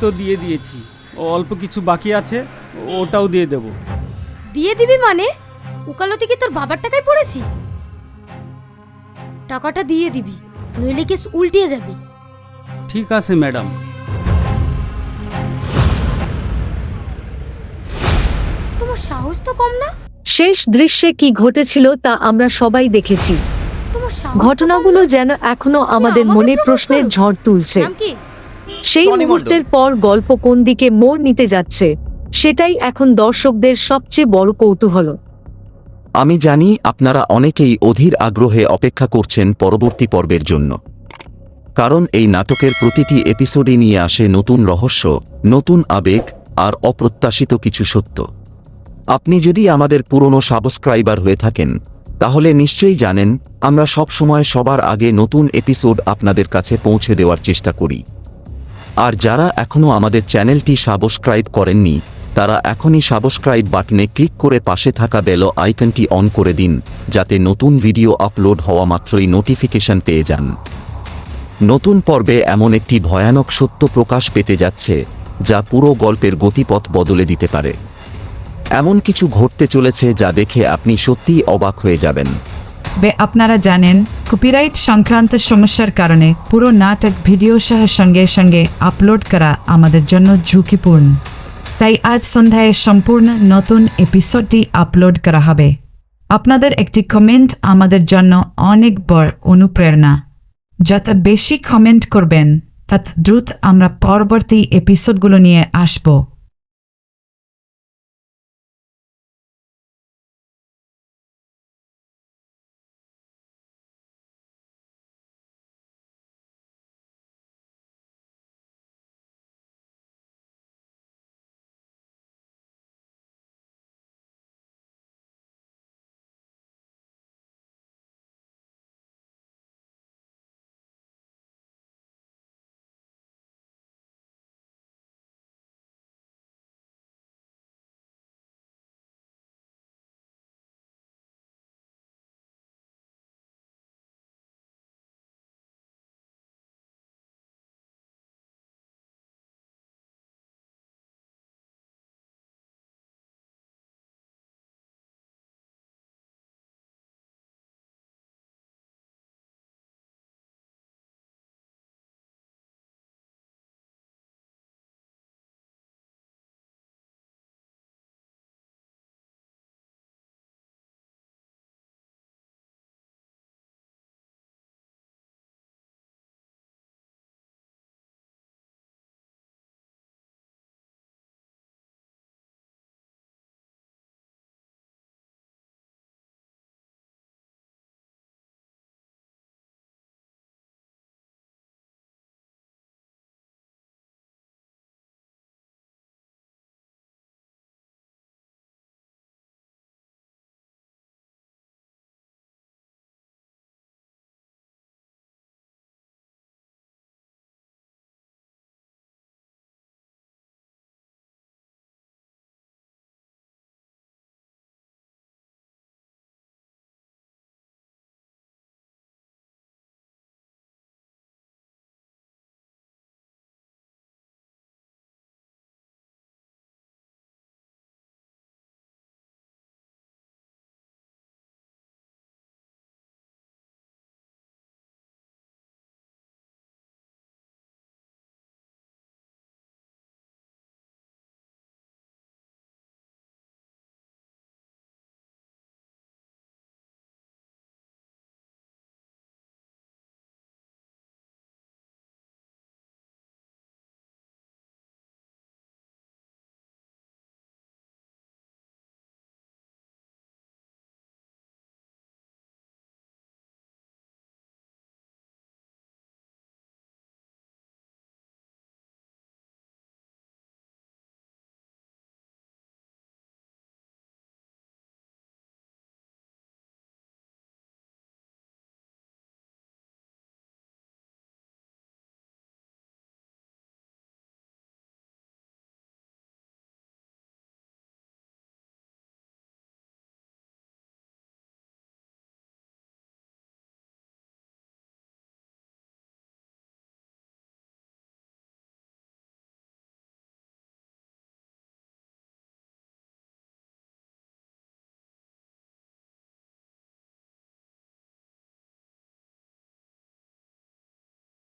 তো দিয়ে দিয়েছি, অল্প কিছু বাকি আছে, ওটাও দিয়ে দেব। দিয়ে দিবি মানে? উকালতি কি তোর বাবার টাকায় পড়েছি? টাকাটা দিয়ে দিবি, নইলে কেস উল্টিয়ে যাবে। ঠিক আছে ম্যাডাম। তোমার সাহস তো কম না। শেষ দৃশ্যে কি ঘটেছিল তা আমরা সবাই দেখেছি। তোমার সাহস তো কম ঘটনাগুলো না। যেন এখনো আমাদের আমাকে মনে প্রপোজ প্রশ্নের করো। ঝড় তুলছে। নাম কি? সেই টনি মুহূর্তের মণ্ডল। পর গল্প কোন দিকে মোড় নিতে যাচ্ছে সেটাই এখন দর্শকদের সবচেয়ে বড় কৌতূহল। আমি জানি আপনারা অনেকেই অধীর আগ্রহে অপেক্ষা করছেন পরবর্তী পর্বের জন্য, কারণ এই নাটকের প্রতিটি এপিসোডই নিয়ে আসে নতুন রহস্য, নতুন আবেগ আর অপ্রত্যাশিত কিছু সত্য। আপনি যদি আমাদের পুরনো সাবস্ক্রাইবার হয়ে থাকেন তাহলে নিশ্চয়ই জানেন আমরা সবসময় সবার আগে নতুন এপিসোড আপনাদের কাছে পৌঁছে দেওয়ার চেষ্টা করি। আর যারা এখনও আমাদের চ্যানেলটি সাবস্ক্রাইব করেননি তারা এখনই সাবস্ক্রাইব বাটনে ক্লিক করে পাশে থাকা বেল আইকনটি অন করে দিন, যাতে নতুন ভিডিও আপলোড হওয়া মাত্রই নোটিফিকেশন পেয়ে যান। নতুন পর্বে এমন একটি ভয়ানক সত্য প্রকাশ পেতে যাচ্ছে যা পুরো গল্পের গতিপথ বদলে দিতে পারে। এমন কিছু ঘটতে চলেছে যা দেখে আপনি সত্যিই অবাক হয়ে যাবেন। আপনারা জানেন কপিরাইট সংক্রান্ত সমস্যার কারণে পুরো নাটক ভিডিও সহ সঙ্গে সঙ্গে আপলোড করা আমাদের জন্য ঝুঁকিপূর্ণ। তাই আজ সন্ধ্যায় সম্পূর্ণ নতুন এপিসোডটি আপলোড করা হবে। আপনাদের একটি কমেন্ট আমাদের জন্য অনেক বড় অনুপ্রেরণা। যত বেশি কমেন্ট করবেন তত দ্রুত আমরা পরবর্তী এপিসোডগুলো নিয়ে আসব।